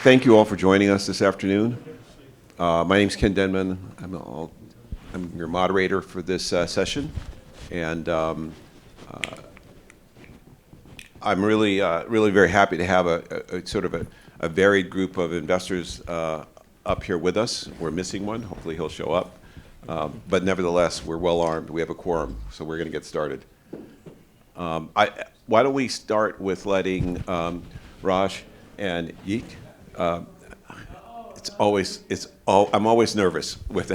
Thank you all for joining us this afternoon. My name is Ken Denman. I'm your moderator for this session, and I'm really very happy to have a sort of a varied group of investors up here with us. We're missing one. Hopefully he'll show up. But nevertheless, we're well armed. We have a quorum, so we're going to get started. Why don't we start with letting Raj and Yeek. I'm always nervous with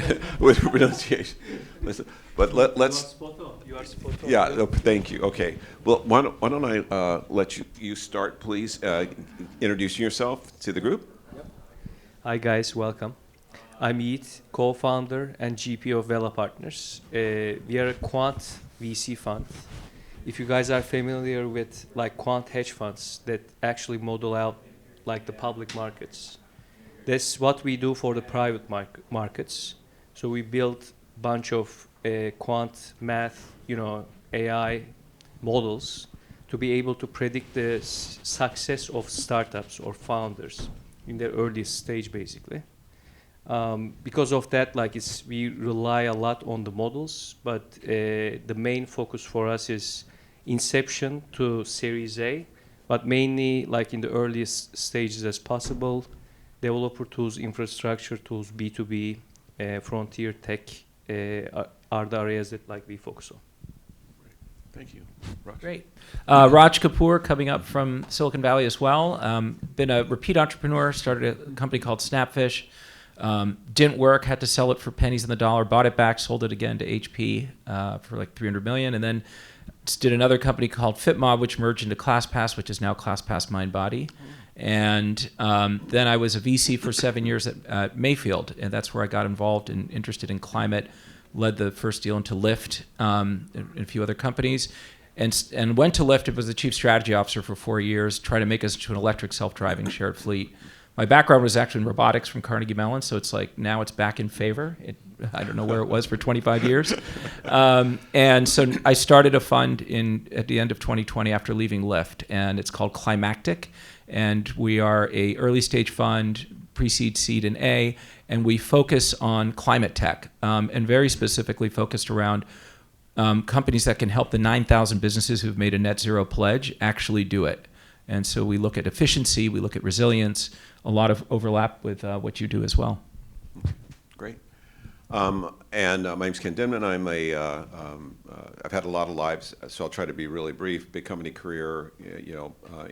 pronunciation. Listen, but let's. You are spot on. Yeah. Thank you. Okay. Well, why don't I let you start, please, introducing yourself to the group. Yep. Hi guys, welcome. I'm Yiğit, co-founder and GP of Vela Partners. We are a Quant VC fund. If you guys are familiar with like Quant hedge funds that actually model out like the public markets, that's what we do for the private markets. So we built a bunch of quant math, AI models to be able to predict the success of startups or founders in their earliest stage, basically. Because of that, we rely a lot on the models, but the main focus for us is inception to Series A, but mainly like in the earliest stages as possible. Developer tools, infrastructure tools, B2B, frontier tech are the areas that we focus on. Thank you. Raj. Great. Raj Kapoor coming up from Silicon Valley as well. Been a repeat entrepreneur, started a company called Snapfish. Didn't work, had to sell it for pennies on the dollar, bought it back, sold it again to HP for like $300 million, and then did another company called FitMob, which merged into ClassPass, which is now ClassPass MindBody. And then I was a VC for 7 years at Mayfield, and that's where I got involved and interested in climate, led the first deal into Lyft and a few other companies, and went to Lyft and was the chief strategy officer for 4 years, trying to make us into an electric self-driving shared fleet. My background was actually in robotics from Carnegie Mellon, so it's like now it's back in favor. I don't know where it was for 25 years. And so I started a fund at the end of 2020 after leaving Lyft, and it's called Climactic. And we are a early stage fund, pre-seed, seed, and A, and we focus on climate tech, and very specifically focused around companies that can help the 9,000 businesses who've made a net zero pledge actually do it. And so we look at efficiency, we look at resilience, a lot of overlap with what you do as well. Great. And my name's Ken Denman. I've had a lot of lives, so I'll try to be really brief. Big company career,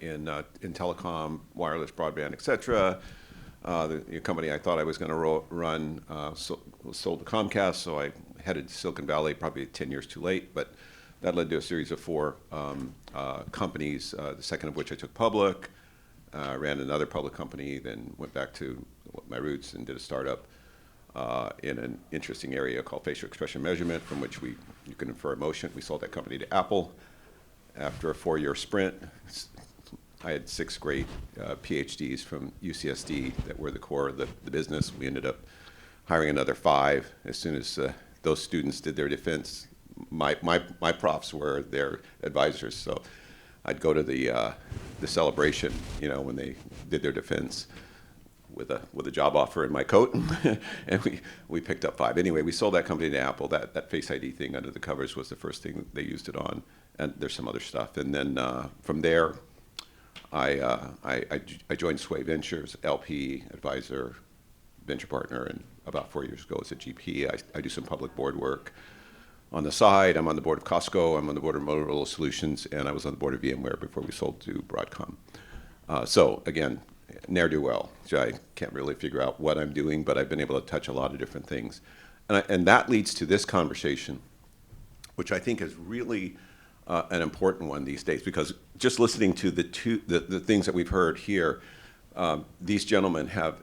in telecom, wireless, broadband, etc. The company I thought I was going to run was sold to Comcast, so I headed to Silicon Valley, probably 10 years too late, but that led to a series of 4 companies, the second of which I took public, ran another public company, then went back to my roots and did a startup in an interesting area called facial expression measurement, from which you can infer emotion. We sold that company to Apple. After a 4-year sprint, I had 6 great PhDs from UCSD that were the core of the business. We ended up hiring another 5 as soon as those students did their defense. My profs were their advisors, so I'd go to the celebration, when they did their defense with a job offer in my coat, and we picked up 5. Anyway, we sold that company to Apple. That Face ID thing under the covers was the first thing they used it on, and there's some other stuff. And then from there, I joined Sway Ventures, LP, advisor, venture partner, and about 4 years ago as a GP. I do some public board work. On the side, I'm on the board of Costco, I'm on the board of Motorola Solutions, and I was on the board of VMware before we sold to Broadcom. So again, ne'er-do-well. So I can't really figure out what I'm doing, but I've been able to touch a lot of different things. And that leads to this conversation, which I think is really an important one these days, because just listening to the things that we've heard here, these gentlemen have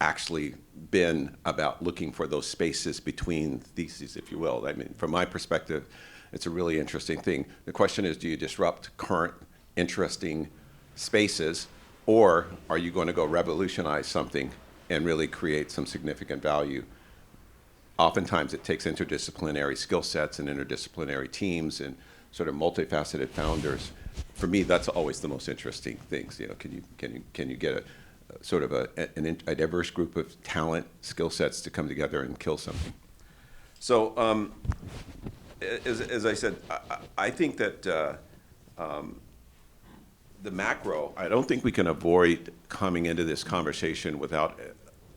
actually been about looking for those spaces between theses, if you will. I mean, from my perspective, it's a really interesting thing. The question is, do you disrupt current interesting spaces, or are you going to go revolutionize something and really create some significant value? Oftentimes it takes interdisciplinary skill sets and interdisciplinary teams and sort of multifaceted founders. For me, that's always the most interesting things. Can you get sort of a diverse group of talent, skill sets to come together and kill something. So, as I said, I think that the macro, I don't think we can avoid coming into this conversation without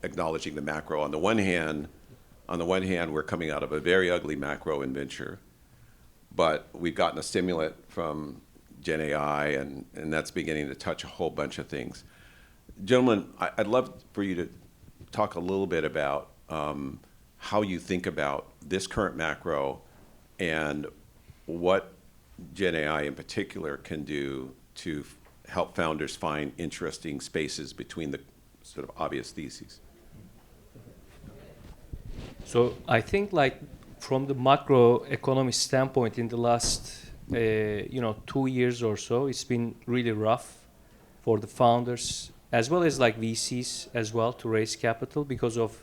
acknowledging the macro. On the one hand, we're coming out of a very ugly macro in venture, but we've gotten a stimulant from Gen AI, and that's beginning to touch a whole bunch of things. Gentlemen, I'd love for you to talk a little bit about how you think about this current macro and what Gen AI in particular can do to help founders find interesting spaces between the sort of obvious theses. So I think like from the macroeconomic standpoint in the last 2 years or so, it's been really rough for the founders as well as like VCs as well to raise capital because of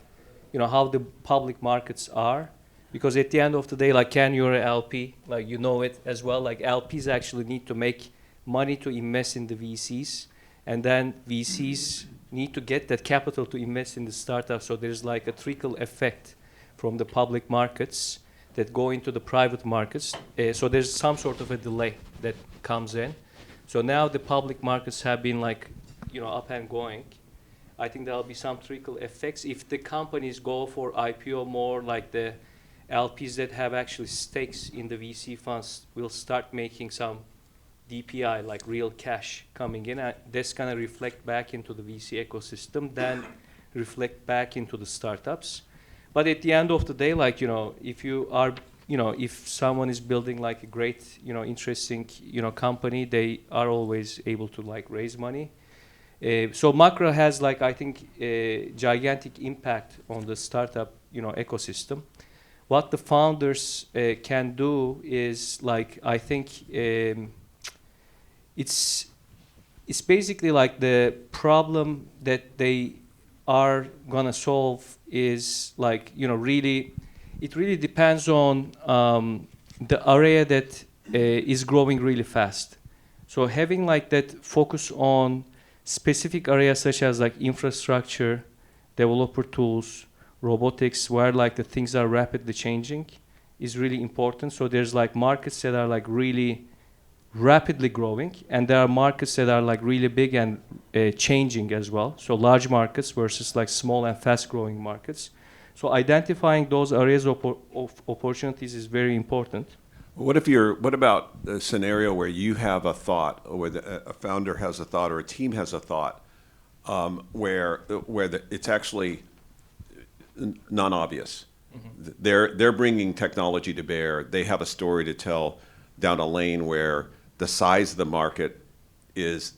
how the public markets are. Because at the end of the day, like Ken, you're an LP, like you know it as well. Like LPs actually need to make money to invest in the VCs, and then VCs need to get that capital to invest in the startup. So there's like a trickle effect from the public markets that go into the private markets. So there's some sort of a delay that comes in. So now the public markets have been like, up and going. I think there'll be some trickle effects if the companies go for IPO more, like the LPs that have actually stakes in the VC funds will start making some DPI, like real cash coming in. That's going to reflect back into the VC ecosystem, then reflect back into the startups. But at the end of the day, like, if you are, if someone is building like a great, interesting, company, they are always able to like raise money. So macro has like, I think, a gigantic impact on the startup, ecosystem. What the founders can do is like, I think it's basically like the problem that they are gonna solve is like, really, it really depends on the area that is growing really fast. So having like that focus on specific areas such as like infrastructure, developer tools, robotics, where like the things are rapidly changing is really important. So there's like markets that are like really rapidly growing, and there are markets that are like really big and changing as well. So large markets versus like small and fast growing markets. So identifying those areas of opportunities is very important. What about the scenario where you have a thought, or where a founder has a thought, or a team has a thought, where it's actually non-obvious? Mm-hmm. They're bringing technology to bear. They have a story to tell down a lane where the size of the market is,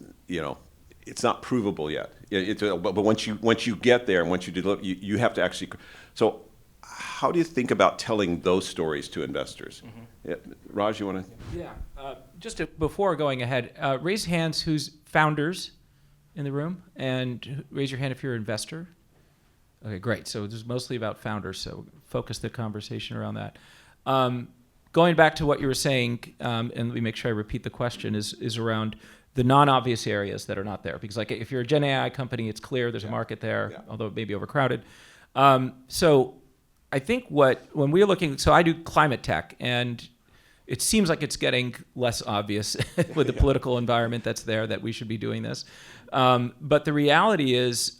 it's not provable yet. But once you get there and once you deliver, you have to actually. So, how do you think about telling those stories to investors? Mm-hmm. Yeah, Raj, you want to? Yeah. Before going ahead, raise hands who's founders in the room, and raise your hand if you're an investor. Okay, great. So this is mostly about founders, so focus the conversation around that. Going back to what you were saying, and let me make sure I repeat the question, is around the non-obvious areas that are not there. Because like if you're a Gen AI company, it's clear there's a market there, although it may be overcrowded. So I think when we're looking, so I do climate tech, and it seems like it's getting less obvious with the political environment that's there that we should be doing this. But the reality is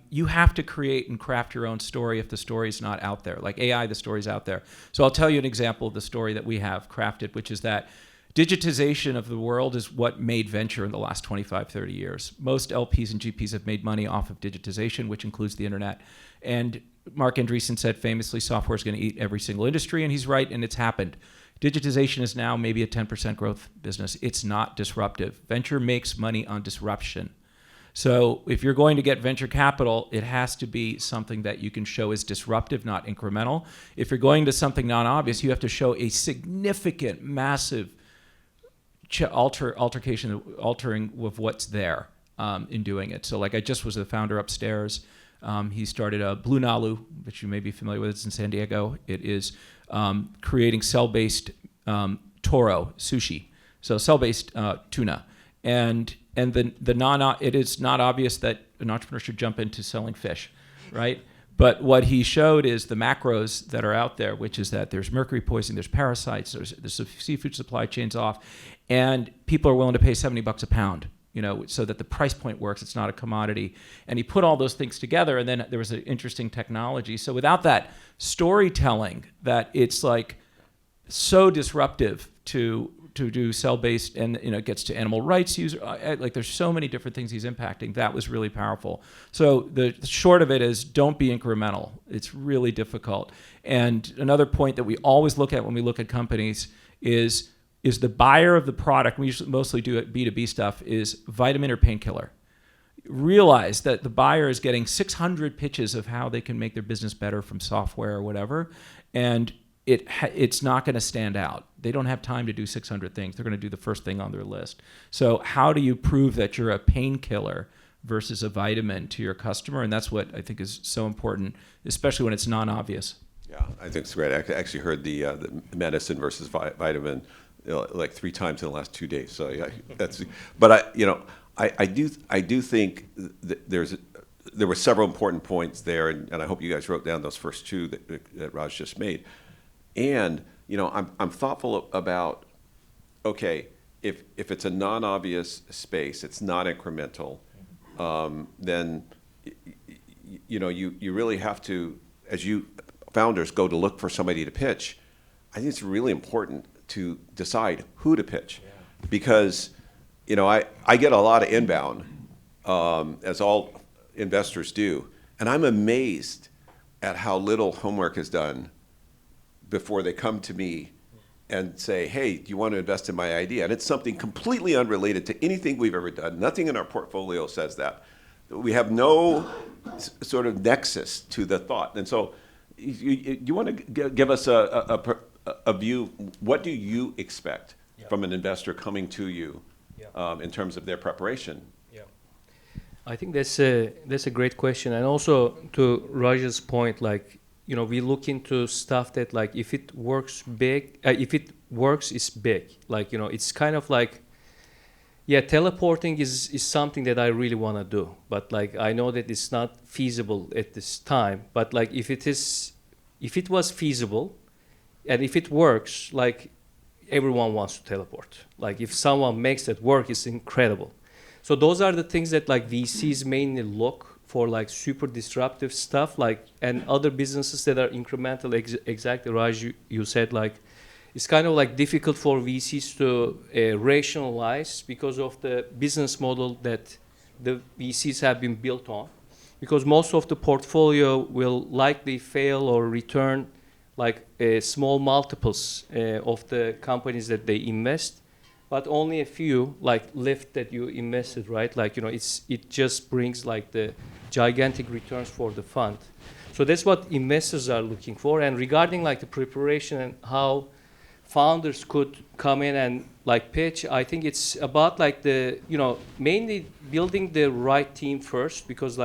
you have to create and craft your own story if the story's not out there. Like AI, the story's out there. So I'll tell you an example of the story that we have crafted, which is that digitization of the world is what made venture in the last 25, 30 years. Most LPs and GPs have made money off of digitization, which includes the internet. And Mark Andreessen said famously, software is going to eat every single industry, and he's right, and it's happened. Digitization is now maybe a 10% growth business. It's not disruptive. Venture makes money on disruption. So if you're going to get venture capital, it has to be something that you can show is disruptive, not incremental. If you're going to something non-obvious, you have to show a significant, massive altering of what's there in doing it. So like I just was the founder upstairs. He started a Blue Nalu, which you may be familiar with. It's in San Diego. It is creating cell-based toro sushi, so cell-based tuna. And and it is not obvious that an entrepreneur should jump into selling fish, right? But what he showed is the macros that are out there, which is that there's mercury poisoning, there's parasites, there's the seafood supply chain's off, and people are willing to pay $70 a pound, so that the price point works. It's not a commodity. And he put all those things together, and then there was an interesting technology. So without that storytelling, that it's like so disruptive to do cell-based, and it gets to animal rights user. Like there's so many different things he's impacting. That was really powerful. So the short of it is, don't be incremental. It's really difficult. And another point that we always look at when we look at companies is the buyer of the product. We usually mostly do it B2B stuff. Is vitamin or painkiller. Realize that the buyer is getting 600 pitches of how they can make their business better from software or whatever, and it's not going to stand out. They don't have time to do 600 things. They're going to do the first thing on their list. So how do you prove that you're a painkiller versus a vitamin to your customer? And that's what I think is so important, especially when it's non-obvious. Yeah, I think it's great. I actually heard the medicine versus vitamin like 3 times in the last 2 days. So yeah, that's. But I do think that there were several important points there, and I hope you guys wrote down those first 2 that Raj just made. And I'm thoughtful about, okay, if it's a non-obvious space, it's not incremental, then you really have to, as you founders go to look for somebody to pitch. I think it's really important to decide who to pitch, because I get a lot of inbound, as all investors do, and I'm amazed at how little homework is done before they come to me and say, hey, do you want to invest in my idea? And it's something completely unrelated to anything we've ever done. Nothing in our portfolio says that. We have no sort of nexus to the thought. And so you want to give us a view. What do you expect from an investor coming to you in terms of their preparation? Yeah, I think that's a great question. And also to Raj's point, we look into stuff that if it works big, if it works, it's big. It's kind of teleporting is something that I really want to do. But I know that it's not feasible at this time. But if it was feasible, and if it works, everyone wants to teleport. If someone makes it work, it's incredible. So those are the things that VCs mainly look for, super disruptive stuff, and other businesses that are incremental. Exactly, Raj, you said it's kind of difficult for VCs to rationalize because of the business model that the VCs have been built on, because most of the portfolio will likely fail or return small multiples of the companies that they invest, but only a few lift that you invested, right? It just brings the gigantic returns for the fund. So that's what investors are looking for. And regarding the preparation and how founders could come in and pitch, I think it's about the mainly building the right team first, because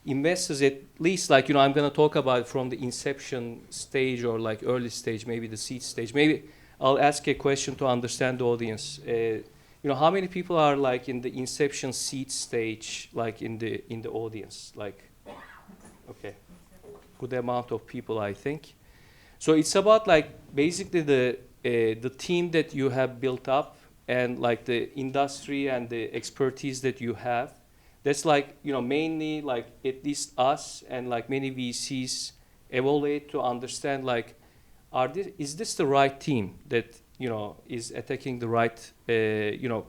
investors, at least I'm going to talk about from the inception stage or early stage, maybe the seed stage. Maybe I'll ask a question to understand the audience. How many people are in the inception seed stage, in the audience? Okay, good amount of people, I think. So it's about basically the team that you have built up, and the industry and the expertise that you have. That's mainly at least us and many VCs evaluate to understand is this the right team that is attacking the right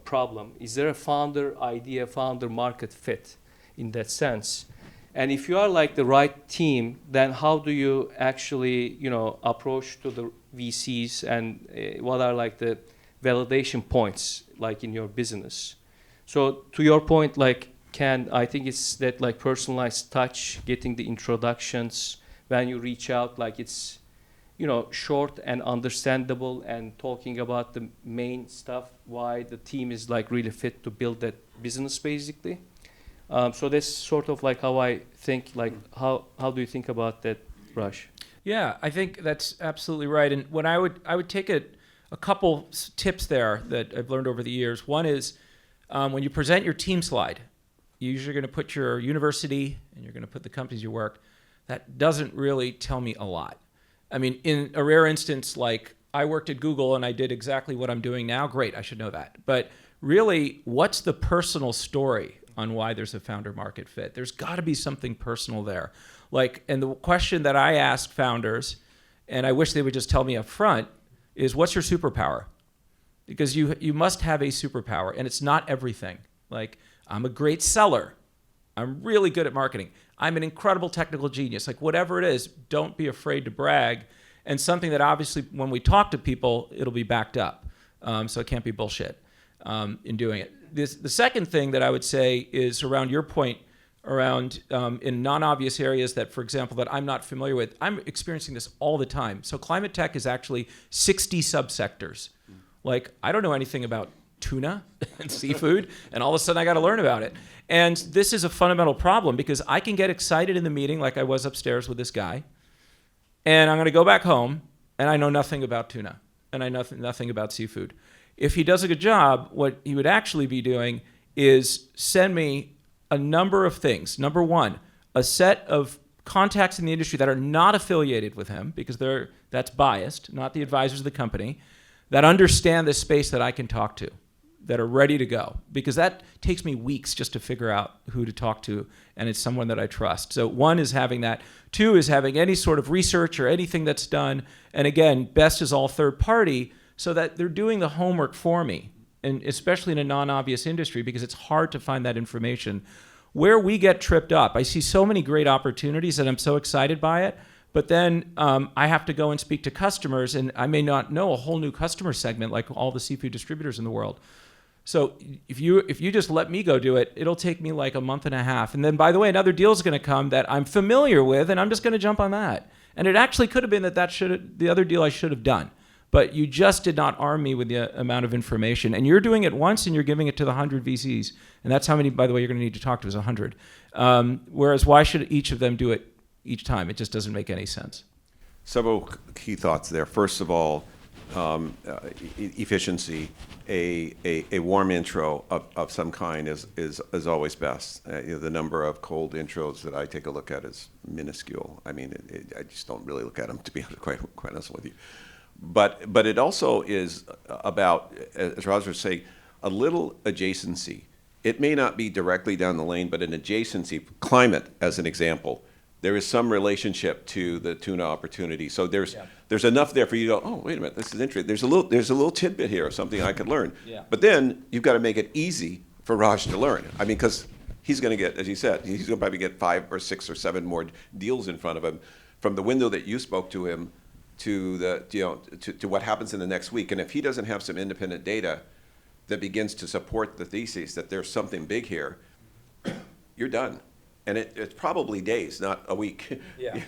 problem? Is there a founder idea, founder market fit in that sense? And if you are the right team, then how do you actually approach to the VCs, and what are the validation points in your business? So to your point, Ken, I think it's that personalized touch, getting the introductions when you reach out, it's short and understandable, and talking about the main stuff, why the team is really fit to build that business, basically. So that's sort of how I think. How do you think about that, Raj? Yeah, I think that's absolutely right. And when I would take a couple tips there that I've learned over the years. One is When you present your team slide, you're usually going to put your university and you're going to put the companies you work. That doesn't really tell me a lot. I mean, in a rare instance, like I worked at Google and I did exactly what I'm doing now, great, I should know that. But really, what's the personal story on why there's a founder market fit? There's got to be something personal there. Like, and the question that I ask founders, and I wish they would just tell me up front, is what's your superpower? Because you must have a superpower, and it's not everything. Like, I'm a great seller. I'm really good at marketing. I'm an incredible technical genius. Like, whatever it is, don't be afraid to brag. And something that obviously, when we talk to people, it'll be backed up. So it can't be bullshit in doing it. The second thing that I would say is around your point around in non-obvious areas that, for example, that I'm not familiar with. I'm experiencing this all the time. So climate tech is actually 60 subsectors. Like, I don't know anything about tuna and seafood, and all of a sudden I got to learn about it. And this is a fundamental problem because I can get excited in the meeting like I was upstairs with this guy, and I'm going to go back home, and I know nothing about tuna, and I know nothing about seafood. If he does a good job, what he would actually be doing is send me a number of things. Number one, a set of contacts in the industry that are not affiliated with him, because that's biased, not the advisors of the company, that understand this space that I can talk to, that are ready to go. Because that takes me weeks just to figure out who to talk to, and it's someone that I trust. So one is having that. Two is having any sort of research or anything that's done. And again, best is all third party, so that they're doing the homework for me, and especially in a non-obvious industry, because it's hard to find that information. Where we get tripped up, I see so many great opportunities and I'm so excited by it, but then I have to go and speak to customers, and I may not know a whole new customer segment like all the seafood distributors in the world. So if you just let me go do it, it'll take me like a month and a half. And then, by the way, another deal is going to come that I'm familiar with, and I'm just going to jump on that. And it actually could have been the other deal I should have done. But you just did not arm me with the amount of information. And you're doing it once, and you're giving it to the 100 VCs. And that's how many, by the way, you're going to need to talk to is 100. Whereas why should each of them do it each time? It just doesn't make any sense. Several key thoughts there. First of all, efficiency. A warm intro of some kind is always best. The number of cold intros that I take a look at is minuscule. I mean, I just don't really look at them, to be quite honest with you. But it also is about, as Raj was saying, a little adjacency. It may not be directly down the lane, but an adjacency. Climate, as an example, there is some relationship to the tuna opportunity. So there's enough there for you to go, oh, wait a minute, this is interesting. There's a little tidbit here of something I could learn. Yeah. But then you've got to make it easy for Raj to learn. I mean, because he's going to get, as you said, he's going to probably get 5 or 6 or 7 more deals in front of him from the window that you spoke to him to to what happens in the next week. And if he doesn't have some independent data that begins to support the thesis that there's something big here, you're done. And it's probably days, not a week, Yeah.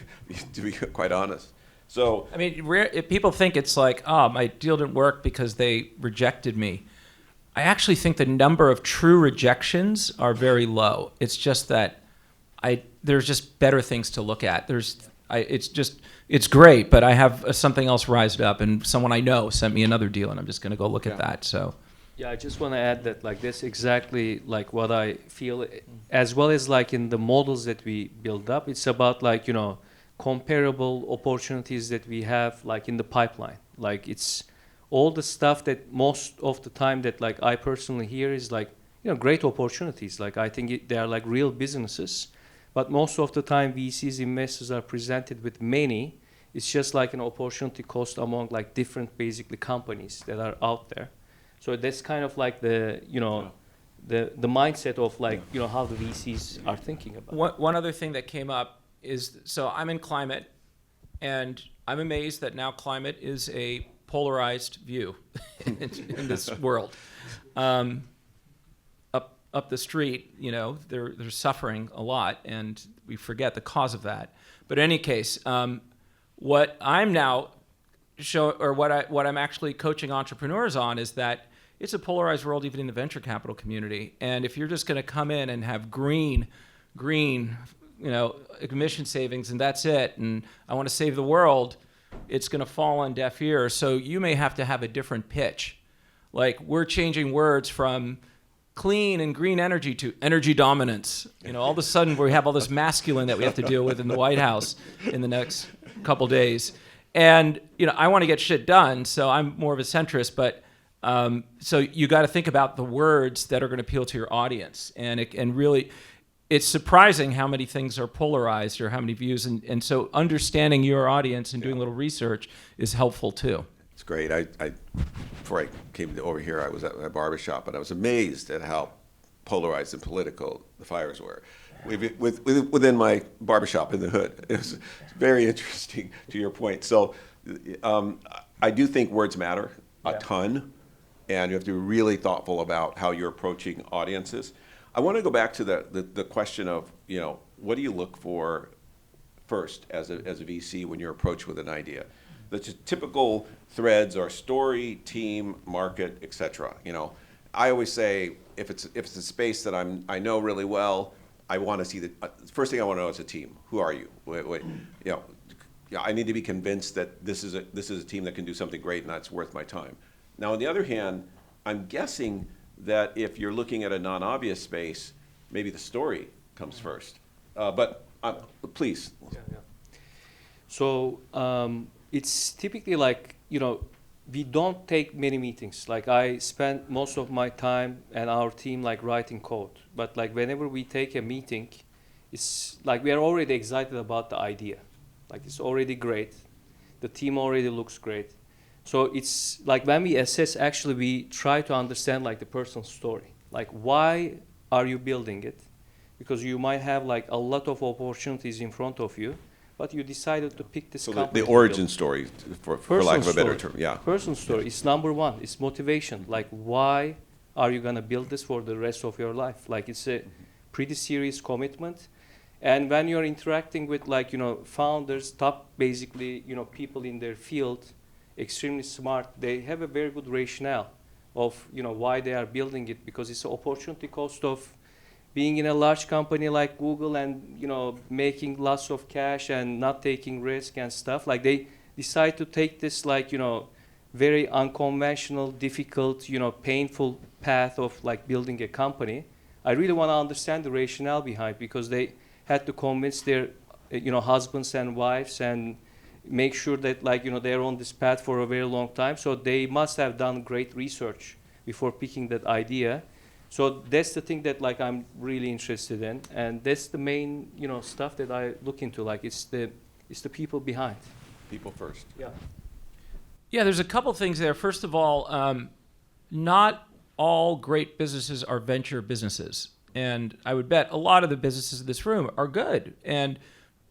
to be quite honest. So I mean, if people think it's like, oh, my deal didn't work because they rejected me. I actually think the number of true rejections are very low. It's just that there's just better things to look at. It's great, but I have something else rised up, and someone I know sent me another deal, and I'm just going to go look at that. So. Yeah, I just want to add that like this exactly like what I feel, as well as like in the models that we build up. It's about like, comparable opportunities that we have like in the pipeline. Like it's all the stuff that most of the time that like I personally hear is like, great opportunities. Like I think they are like real businesses, but most of the time VCs investors are presented with many. It's just like an opportunity cost among like different basically companies that are out there. So that's kind of like the mindset of like, how the VCs are thinking about it. One other thing that came up is, so I'm in climate, and I'm amazed that now climate is a polarized view in this world. Up the street, they're suffering a lot, and we forget the cause of that. But in any case, what I'm now what I'm actually coaching entrepreneurs on is that it's a polarized world even in the venture capital community. And if you're just going to come in and have green, emission savings and that's it, and I want to save the world, it's going to fall on deaf ears. So you may have to have a different pitch. Like we're changing words from clean and green energy to energy dominance. All of a sudden we have all this masculine that we have to deal with in the White House in the next couple days. And, I want to get shit done, so I'm more of a centrist, but so you got to think about the words that are going to appeal to your audience. And really, it's surprising how many things are polarized or how many views. And so understanding your audience and doing a little research is helpful too. It's great. Before I came over here, I was at my barbershop, and I was amazed at how polarized and political the fires were. Within my barbershop in the hood. It was very interesting to your point. So I do think words matter a ton, and you have to be really thoughtful about how you're approaching audiences. I want to go back to the question of, what do you look for first as a VC when you're approached with an idea? The typical threads are story, team, market, etc. I always say if it's a space that I know really well, I want to see the first thing I want to know is a team. Who are you? I need to be convinced that this is a team that can do something great and that's worth my time. Now, on the other hand, I'm guessing that if you're looking at a non-obvious space, maybe the story comes first. But please. Yeah. So it's typically like, we don't take many meetings. Like I spend most of my time and our team like writing code. But like whenever we take a meeting, it's like we are already excited about the idea. Like it's already great. The team already looks great. So it's like when we assess, actually we try to understand like the personal story. Like why are you building it? Because you might have like a lot of opportunities in front of you, but you decided to pick this company. So the origin story, for lack of a better term, yeah. Personal story is number one. It's motivation. Like, why are you gonna build this for the rest of your life? Like, it's a pretty serious commitment. And when you're interacting with, like, founders, basically, people in their field, extremely smart, they have a very good rationale of, why they are building it, because it's an opportunity cost of being in a large company like Google and making lots of cash and not taking risk and stuff. Like they decide to take this like very unconventional, difficult, painful path of like building a company. I really want to understand the rationale behind, because they had to convince their husbands and wives and make sure that like they're on this path for a very long time. So they must have done great research before picking that idea. So that's the thing that like I'm really interested in, and that's the main stuff that I look into. Like it's the people behind. People first. Yeah. Yeah, there's a couple things there. First of all, not all great businesses are venture businesses, and I would bet a lot of the businesses in this room are good, and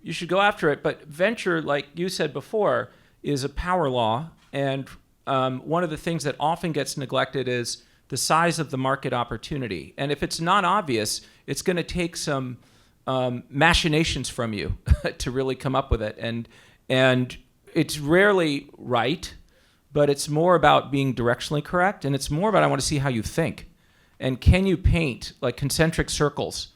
you should go after it. But venture, like you said before, is a power law, and one of the things that often gets neglected is the size of the market opportunity. And if it's not obvious, it's going to take some machinations from you to really come up with it. And it's rarely right, but it's more about being directionally correct. And it's more about, I want to see how you think. And can you paint like concentric circles,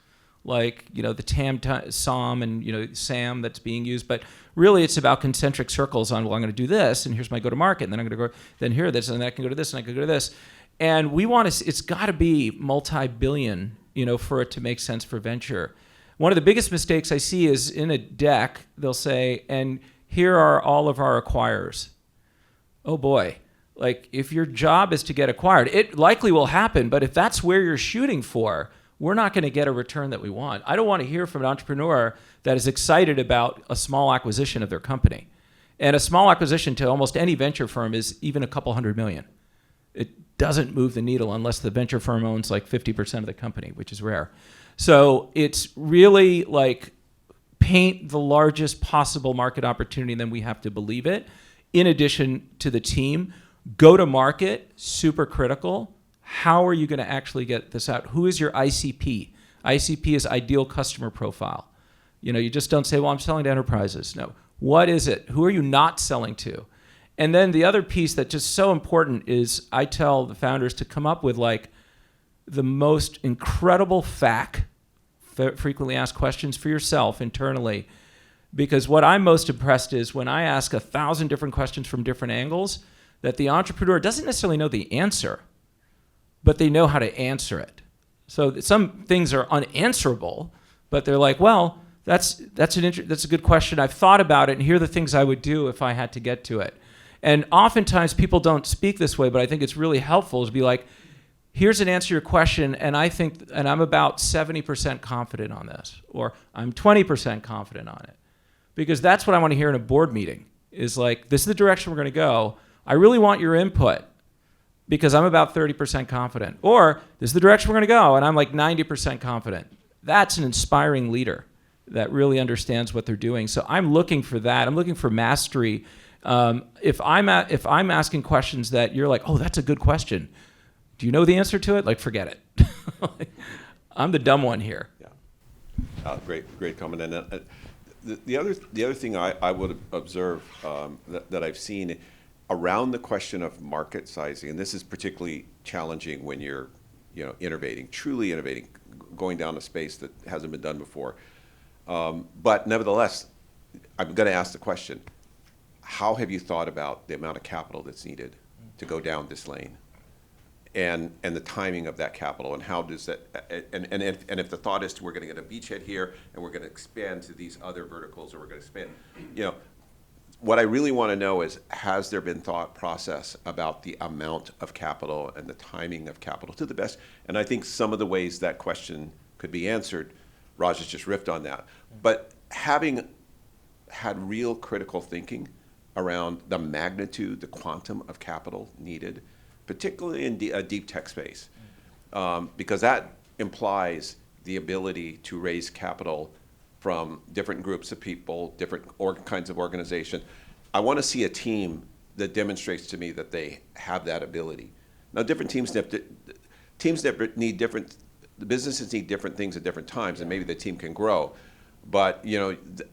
like, the SOM and, SAM that's being used. But really it's about concentric circles on, well, I'm going to do this, and here's my go-to-market, and then I'm going to go, then here this, and then I can go to this, and I can go to this. And we want to, it's got to be multi-billion, for it to make sense for venture. One of the biggest mistakes I see is in a deck, they'll say, and here are all of our acquirers. Oh boy, like if your job is to get acquired, it likely will happen, but if that's where you're shooting for, we're not going to get a return that we want. I don't want to hear from an entrepreneur that is excited about a small acquisition of their company. And a small acquisition to almost any venture firm is even a couple $100 million. It doesn't move the needle unless the venture firm owns like 50% of the company, which is rare. So it's really like paint the largest possible market opportunity, then we have to believe it. In addition to the team, go to market, super critical. How are you going to actually get this out? Who is your ICP? ICP is ideal customer profile. You just don't say, well, I'm selling to enterprises. No. What is it? Who are you not selling to? And then the other piece that's just so important is I tell the founders to come up with like the most incredible frequently asked questions for yourself internally. Because what I'm most impressed is when I ask 1,000 different questions from different angles, that the entrepreneur doesn't necessarily know the answer, but they know how to answer it. So some things are unanswerable, but they're like, well, that's a good question. I've thought about it, and here are the things I would do if I had to get to it. And oftentimes people don't speak this way, but I think it's really helpful to be like, here's an answer to your question, and I'm about 70% confident on this, or I'm 20% confident on it. Because that's what I want to hear in a board meeting, is like, this is the direction we're going to go. I really want your input, because I'm about 30% confident. Or, this is the direction we're going to go, and I'm like 90% confident. That's an inspiring leader that really understands what they're doing. So I'm looking for that. I'm looking for mastery. If I'm asking questions that you're like, oh, that's a good question. Do you know the answer to it? Like, forget it. I'm the dumb one here. Yeah. Great comment. And the other thing I would observe that I've seen around the question of market sizing, and this is particularly challenging when you're innovating, truly innovating, going down a space that hasn't been done before. But nevertheless, I'm going to ask the question: how have you thought about the amount of capital that's needed to go down this lane, and the timing of that capital, and how does that, and if the thought is we're going to get a beachhead here and we're going to expand to these other verticals, or we're going to expand, what I really want to know is, has there been thought process about the amount of capital and the timing of capital to the best? And I think some of the ways that question could be answered, Raj has just riffed on that. But having had real critical thinking around the magnitude, the quantum of capital needed, particularly in a deep tech space, because that implies the ability to raise capital from different groups of people, different kinds of organization. I want to see a team that demonstrates to me that they have that ability. Now, different teams need different, the businesses need different things at different times, and maybe the team can grow. But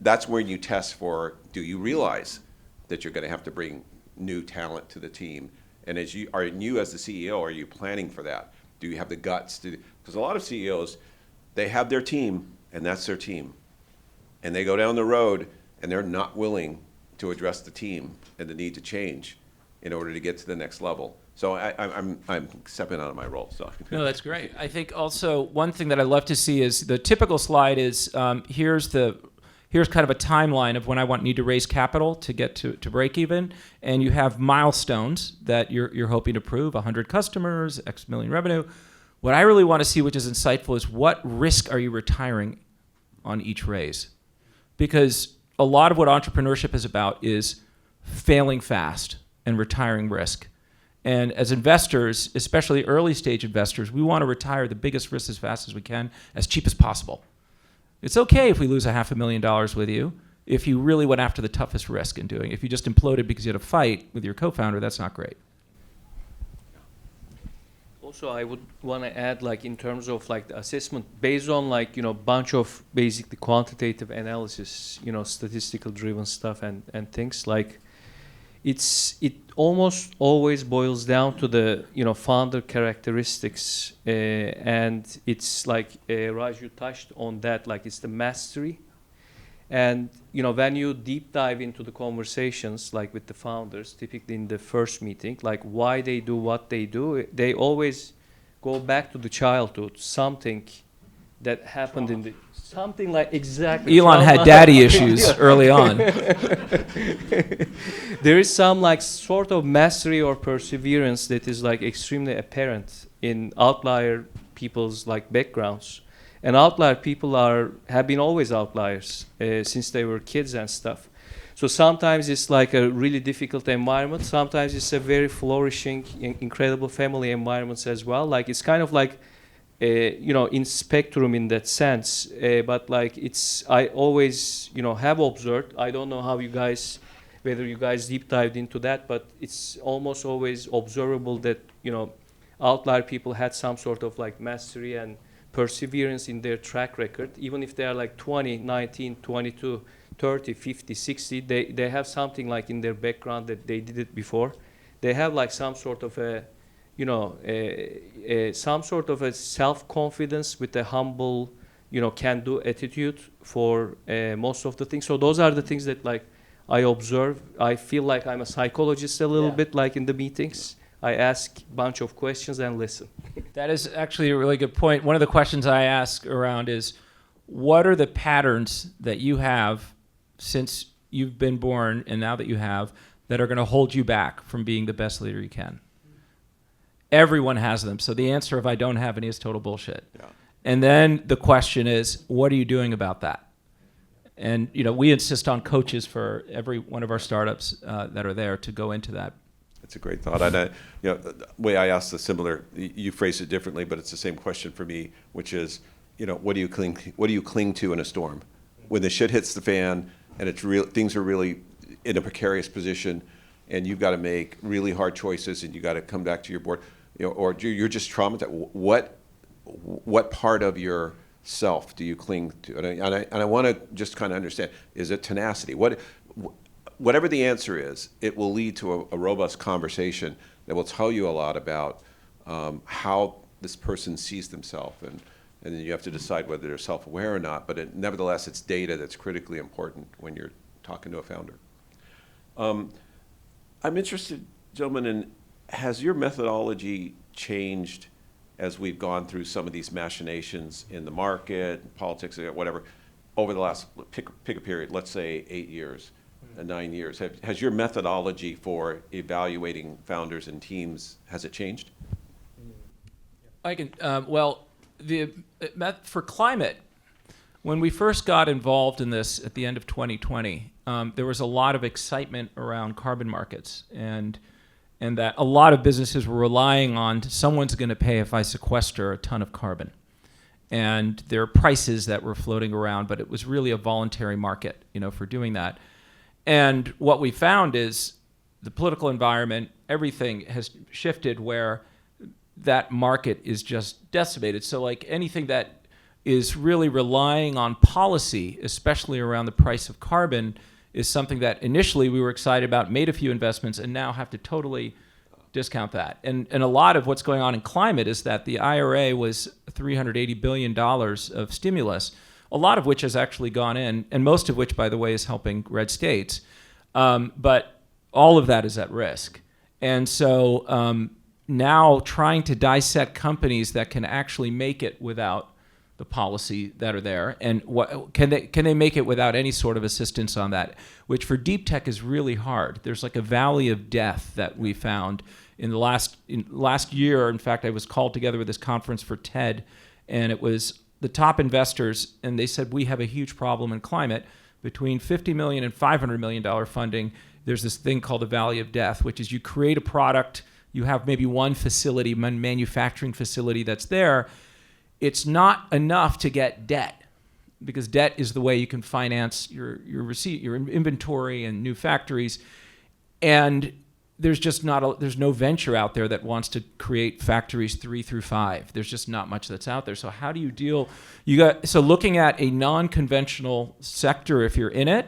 that's where you test for, do you realize that you're going to have to bring new talent to the team? And as you as the CEO, are you planning for that? Do you have the guts to? Because a lot of CEOs, they have their team, and that's their team. And they go down the road, and they're not willing to address the team and the need to change in order to get to the next level. So I'm stepping out of my role. So no, that's great. I think also one thing that I love to see is the typical slide is here's kind of a timeline of when I need to raise capital to get to break even, and you have milestones that you're hoping to prove: 100 customers, X million revenue. What I really want to see, which is insightful, is what risk are you retiring on each raise? Because a lot of what entrepreneurship is about is failing fast and retiring risk. And as investors, especially early stage investors, we want to retire the biggest risk as fast as we can, as cheap as possible. It's okay if we lose $500,000 with you, if you really went after the toughest risk in doing it. If you just imploded because you had a fight with your co-founder, that's not great. Also, I would want to add, in terms of the assessment, based on bunch of basically quantitative analysis, statistical driven stuff and things, it almost always boils down to the founder characteristics, and it's Raj, you touched on that, it's the mastery. And when you deep dive into the conversations with the founders, typically in the first meeting, why they do what they do, they always go back to the childhood, something that happened in the something exactly. Elon had daddy issues early on. There is some sort of mastery or perseverance that is extremely apparent in outlier people's backgrounds. And outlier people have been always outliers since they were kids and stuff. So sometimes it's a really difficult environment. Sometimes it's a very flourishing, incredible family environments as well. It's kind of in spectrum in that sense. But I always have observed. I don't know whether you guys deep dived into that, but it's almost always observable that outlier people had some sort of mastery and perseverance in their track record, even if they are 20, 19, 22, 30, 50, 60, they have something in their background that they did it before. They have some sort of some sort of a self-confidence with a humble, can-do attitude for most of the things. So those are the things that I observe. I feel I'm a psychologist a little bit in the meetings. I ask a bunch of questions and listen. That is actually a really good point. One of the questions I ask around is, what are the patterns that you have since you've been born and now that you have that are going to hold you back from being the best leader you can? Everyone has them. So the answer, if I don't have any, is total bullshit. Yeah. And then the question is, what are you doing about that? And we insist on coaches for every one of our startups that are there to go into that. It's a great thought. And the way I asked the similar, you phrased it differently, but it's the same question for me, which is, what do you cling to in a storm? When the shit hits the fan and it's real, things are really in a precarious position, and you've got to make really hard choices, and you got to come back to your board, or you're just traumatized. What part of yourself do you cling to? And I want to just kind of understand: is it tenacity? Whatever the answer is, it will lead to a robust conversation that will tell you a lot about how this person sees themselves, and then you have to decide whether they're self-aware or not. But nevertheless, it's data that's critically important when you're talking to a founder. I'm interested, gentlemen, in has your methodology changed as we've gone through some of these machinations in the market, politics, whatever, over the last, pick a period, let's say 8 years, 9 years. Has your methodology for evaluating founders and teams, has it changed? I can, for climate, when we first got involved in this at the end of 2020, there was a lot of excitement around carbon markets, and that a lot of businesses were relying on someone's going to pay if I sequester a ton of carbon. And there are prices that were floating around, but it was really a voluntary market, for doing that. And what we found is the political environment, everything has shifted where that market is just decimated. So like anything that is really relying on policy, especially around the price of carbon, is something that initially we were excited about, made a few investments, and now have to totally discount that. And a lot of what's going on in climate is that the IRA was $380 billion of stimulus, a lot of which has actually gone in, and most of which, by the way, is helping red states. But all of that is at risk. And so now trying to dissect companies that can actually make it without the policy that are there, and what can they make it without any sort of assistance on that, which for deep tech is really hard. There's like a valley of death that we found in the last year. In fact, I was called together with this conference for TED, and it was the top investors, and they said we have a huge problem in climate. Between $50 million and $500 million funding, there's this thing called the valley of death, which is you create a product, you have maybe one facility, one manufacturing facility that's there. It's not enough to get debt, because debt is the way you can finance your receipt, your inventory and new factories. And there's just there's no venture out there that wants to create factories 3 through 5. There's just not much that's out there. So how do you deal? So looking at a non-conventional sector, if you're in it,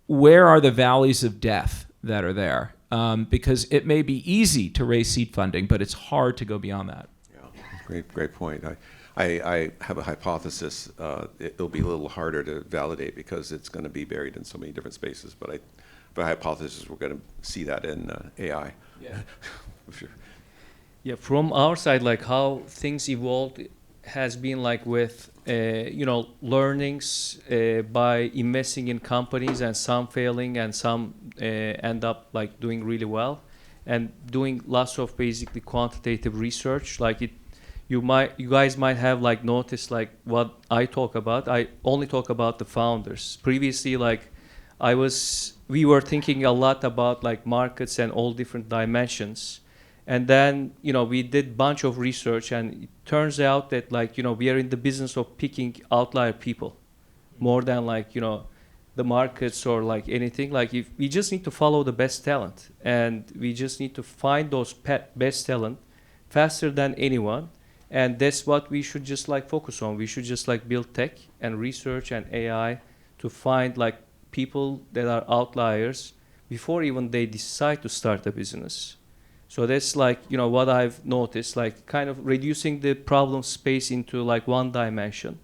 where are the valleys of death that are there? Because it may be easy to raise seed funding, but it's hard to go beyond that. Yeah, great point. I have a hypothesis. It'll be a little harder to validate because it's going to be buried in so many different spaces. But my hypothesis, we're going to see that in AI. Yeah. For sure. Yeah, from our side, like how things evolved has been like with learnings by investing in companies, and some failing and some end up like doing really well, and doing lots of basically quantitative research. Like you guys might have like noticed like what I talk about. I only talk about the founders. Previously, like we were thinking a lot about like markets and all different dimensions. And then, we did bunch of research, and it turns out that like, we are in the business of picking outlier people more than like, the markets or like anything. Like if we just need to follow the best talent, and we just need to find those best talent faster than anyone. And that's what we should just like focus on. We should just like build tech and research and AI to find like people that are outliers before even they decide to start a business. So that's like, what I've noticed, like kind of reducing the problem space into like one dimension,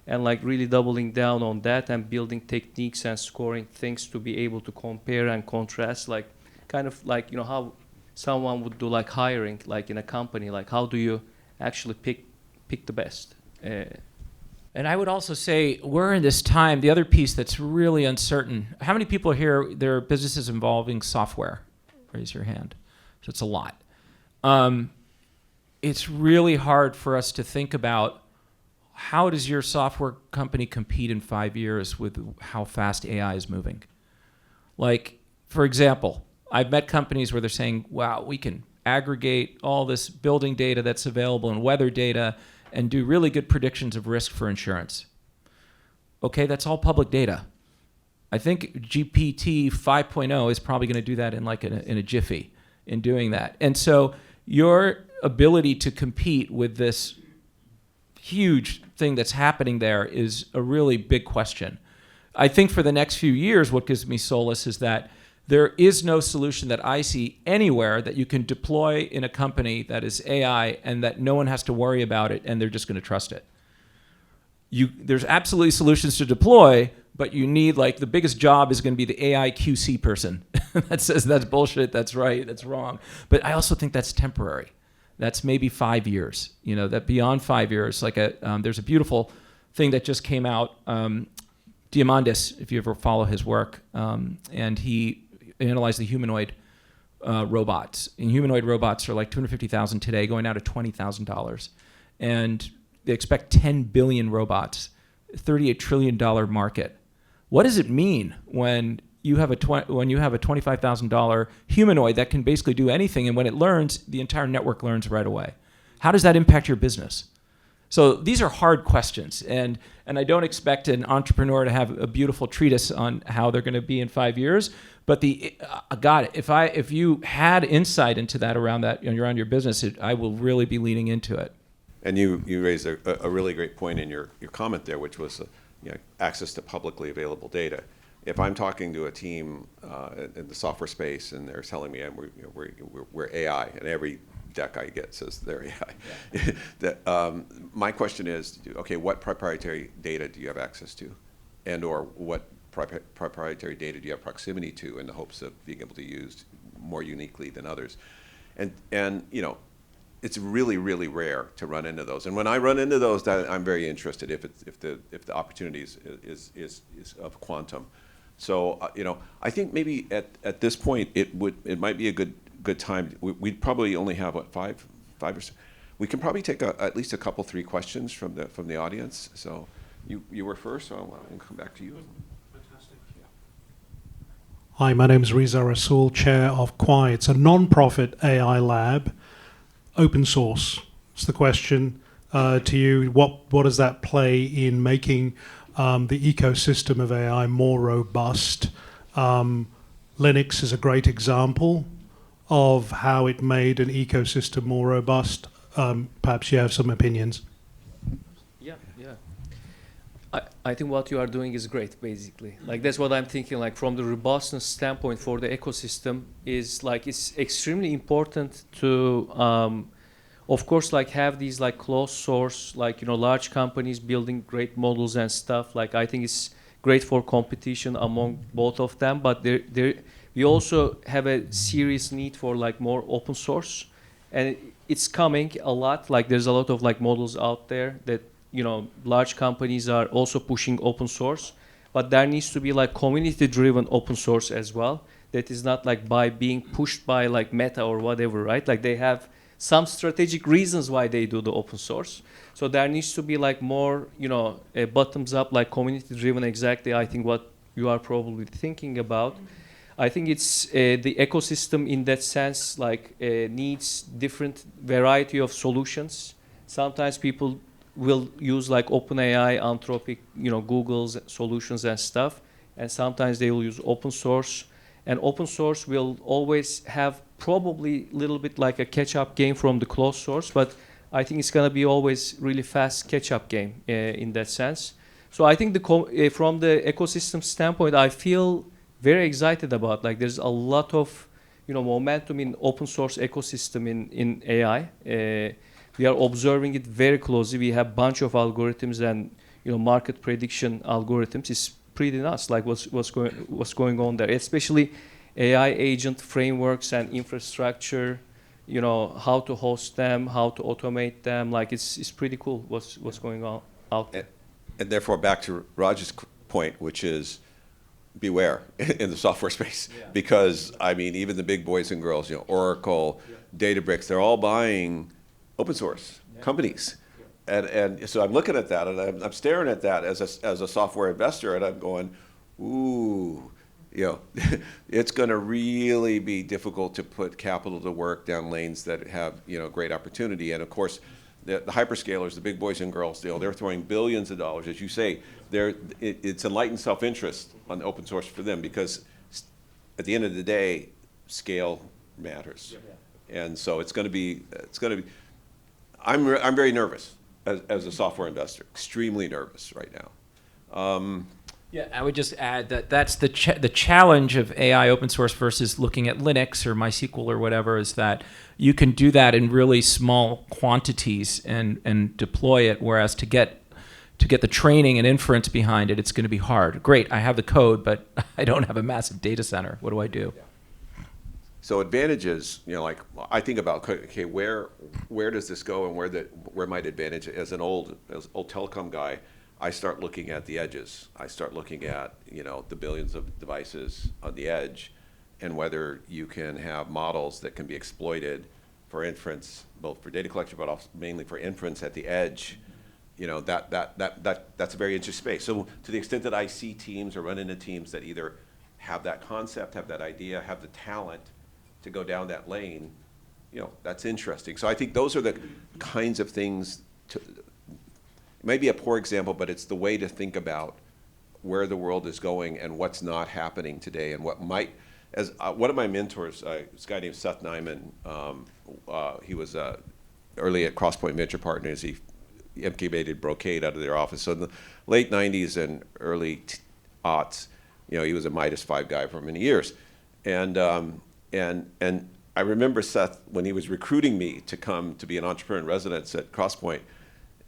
and like really doubling down on that and building techniques and scoring things to be able to compare and contrast, like kind of like, how someone would do like hiring, like in a company, like how do you actually pick the best? And I would also say we're in this time, the other piece that's really uncertain. How many people here, there are businesses involving software? Raise your hand. So it's a lot. It's really hard for us to think about how does your software company compete in 5 years with how fast AI is moving? Like, for example, I've met companies where they're saying, wow, we can aggregate all this building data that's available and weather data and do really good predictions of risk for insurance. Okay, that's all public data. I think GPT 5.0 is probably going to do that in a jiffy in doing that. And so your ability to compete with this huge thing that's happening there is a really big question. I think for the next few years, what gives me solace is that there is no solution that I see anywhere that you can deploy in a company that is AI and that no one has to worry about it and they're just going to trust it. There's absolutely solutions to deploy, but you need, like, the biggest job is going to be the AI QC person that says that's bullshit, that's right, that's wrong. But I also think that's temporary. That's maybe 5 years. You know, that beyond 5 years, like there's a beautiful thing that just came out. Diamandis, if you ever follow his work, and he analyzed the humanoid robots. And humanoid robots are like $250,000 today, going out to $20,000. And they expect 10 billion robots, $38 trillion market. What does it mean when you have a $25,000 humanoid that can basically do anything, and when it learns, the entire network learns right away? How does that impact your business? So these are hard questions, and I don't expect an entrepreneur to have a beautiful treatise on how they're going to be in 5 years. But if you had insight into that around your business, I will really be leaning into it. And you raised a really great point in your comment there, which was access to publicly available data. If I'm talking to a team in the software space and they're telling me we're AI, and every deck I get says they're AI, yeah. My question is, okay, what proprietary data do you have access to, and or what proprietary data do you have proximity to in the hopes of being able to use more uniquely than others? And it's really, really rare to run into those. And when I run into those, I'm very interested if the opportunity is of quantum. So I think maybe at this point it might be a good time. We'd probably only have five or so. We can probably take at least a couple, 3 questions from the audience. So you were first, so I'll come back to you. Fantastic. Yeah. Hi, my name is Riza Rasool, chair of Quant. It's a non-profit AI lab, open source. It's the question to you. What does that play in making the ecosystem of AI more robust? Linux is a great example of how it made an ecosystem more robust. Perhaps you have some opinions. Yeah. I think what you are doing is great, basically. Like, that's what I'm thinking, like, from the robustness standpoint for the ecosystem is, like, it's extremely important to, of course, like, have these, like, closed source, like, large companies building great models and stuff. Like, I think it's great for competition among both of them, but we also have a serious need for, like, more open source, and it's coming a lot. Like, there's a lot of, like, models out there that large companies are also pushing open source, but there needs to be, like, community-driven open source as well. That is not, like, by being pushed by, like, Meta or whatever, right? Like, they have some strategic reasons why they do the open source. So there needs to be, like, more, a bottoms up, like, community-driven. Exactly, I think what you are probably thinking about. I think it's the ecosystem in that sense, like, needs different variety of solutions. Sometimes people will use, like, OpenAI, Anthropic, Google's solutions and stuff, and sometimes they will use open source. And open source will always have probably a little bit like a catch-up game from the closed source, but I think it's going to be always really fast catch-up game in that sense. So I think from the ecosystem standpoint, I feel very excited about, like, there's a lot of momentum in open source ecosystem in AI. We are observing it very closely. We have a bunch of algorithms and market prediction algorithms. It's pretty nuts, like what's going on there. Especially AI agent frameworks and infrastructure, how to host them, how to automate them. Like it's pretty cool what's going on out there. And therefore, back to Raj's point, which is beware in the software space, because I mean, even the big boys and girls, Oracle, Databricks, they're all buying open source companies. And so I'm looking at that, and I'm staring at that as a software investor, and I'm going, ooh, it's going to really be difficult to put capital to work down lanes that have great opportunity. And of course, the hyperscalers, the big boys and girls, they're throwing billions of dollars, as you say. It's enlightened self-interest on open source for them, because at the end of the day, scale matters. And so it's going to be. I'm very nervous as a software investor, extremely nervous right now. Yeah, I would just add that that's the challenge of AI open source versus looking at Linux or MySQL or whatever, is that you can do that in really small quantities and deploy it, whereas to get the training and inference behind it, it's going to be hard. Great, I have the code, but I don't have a massive data center. What do I do? So advantages, like I think about, okay, where does this go, and where might advantage? As an old telecom guy, I start looking at the edges. I start looking at the billions of devices on the edge, and whether you can have models that can be exploited for inference, both for data collection, but also mainly for inference at the edge. That's a very interesting space. So to the extent that I see teams or run into teams that either have that concept, have that idea, have the talent to go down that lane, that's interesting. So I think those are the kinds of things it may be a poor example, but it's the way to think about where the world is going and what's not happening today, and what might. As one of my mentors, this guy named Seth Nyman, he was early at Crosspoint Venture Partners. He incubated Brocade out of their office. So in the late 90s and early aughts, he was a Midas 5 guy for many years. And I remember Seth, when he was recruiting me to come to be an entrepreneur in residence at Crosspoint,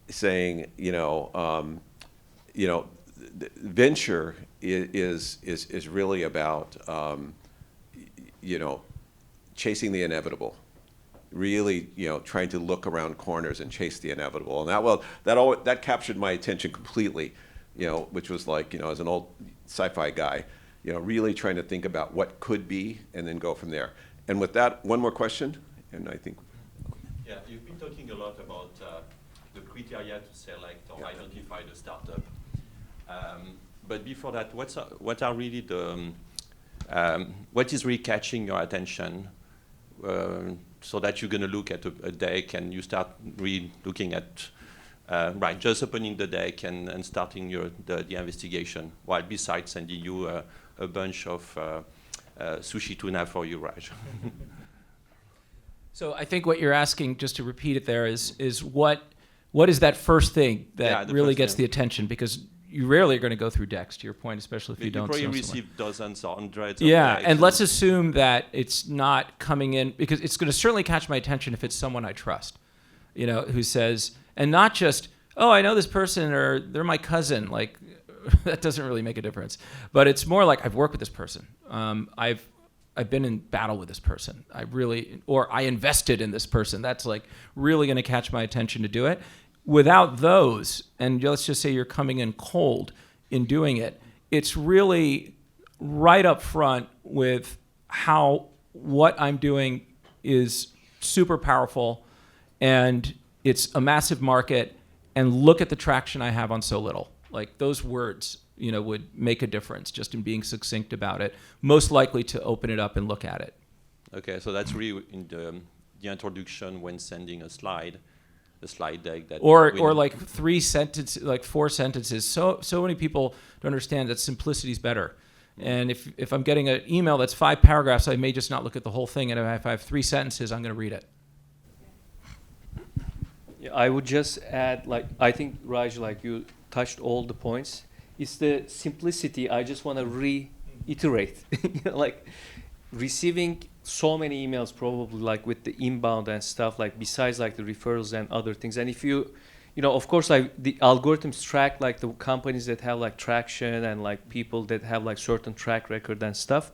saying, venture is really about, chasing the inevitable, really, trying to look around corners and chase the inevitable. And that captured my attention completely, which was like, as an old sci-fi guy, really trying to think about what could be and then go from there. And with that, one more question, and I think. Yeah, you've been talking a lot about the criteria to select or identify the startup. But before that, what are really what is really catching your attention, so that you're going to look at a deck and you start really looking at, just opening the deck and starting the investigation, while besides sending you a bunch of sushi tuna for you, Raj. So I think what you're asking, just to repeat it there, is what is that first thing that really gets the attention? Because you rarely are going to go through decks, to your point, especially if you don't. You probably receive dozens or hundreds. Yeah, and let's assume that it's not coming in, because it's going to certainly catch my attention if it's someone I trust, who says, and not just, oh, I know this person, or they're my cousin. Like, that doesn't really make a difference. But it's more like, I've worked with this person. I've been in battle with this person. I invested in this person. That's like really going to catch my attention to do it. Without those, and let's just say you're coming in cold in doing it, it's really right up front with how what I'm doing is super powerful, and it's a massive market, and look at the traction I have on so little. Like, those words, would make a difference just in being succinct about it, most likely to open it up and look at it. Okay, so that's really in the introduction when sending a slide deck. Or like 3 sentences, like 4 sentences. So many people don't understand that simplicity is better. And if I'm getting an email that's 5 paragraphs, I may just not look at the whole thing. And if I have 3 sentences, I'm going to read it. Yeah, I would just add, I think, Raj, you touched all the points. It's the simplicity. I just want to reiterate. Receiving so many emails, probably with the inbound and stuff, besides the referrals and other things. And if you, of course, the algorithms track the companies that have traction and people that have certain track record and stuff.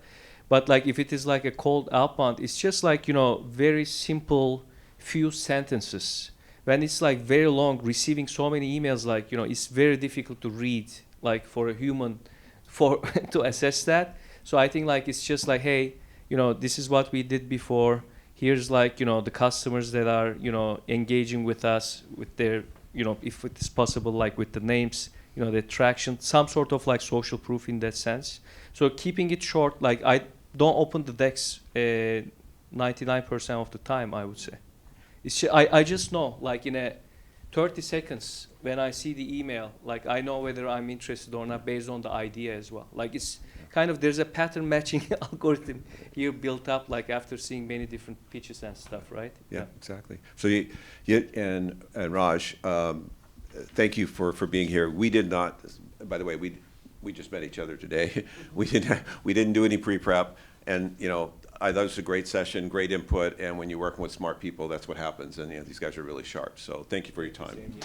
But like if it is like a cold outbound, it's just like, you know, very simple few sentences. When it's like very long, receiving so many emails, like, you know, it's very difficult to read, like for a human, for to assess that. So I think like it's just like, hey, you know, this is what we did before. Here's like, you know, the customers that are, you know, engaging with us with their, you know, if it is possible, like with the names, you know, the traction, some sort of like social proof in that sense. So keeping it short, like I don't open the decks 99% of the time, I would say. It's I just know, like in a 30 seconds, when I see the email, like I know whether I'm interested or not based on the idea as well. Like it's kind of, there's a pattern matching algorithm here built up, like after seeing many different pitches and stuff, right? Yeah, exactly. So and Raj, thank you for being here. We did not, by the way, we just met each other today. we didn't do any pre-prep, and you know, I thought it was a great session, great input, and when you're working with smart people, that's what happens. And you know, these guys are really sharp. So thank you for your time.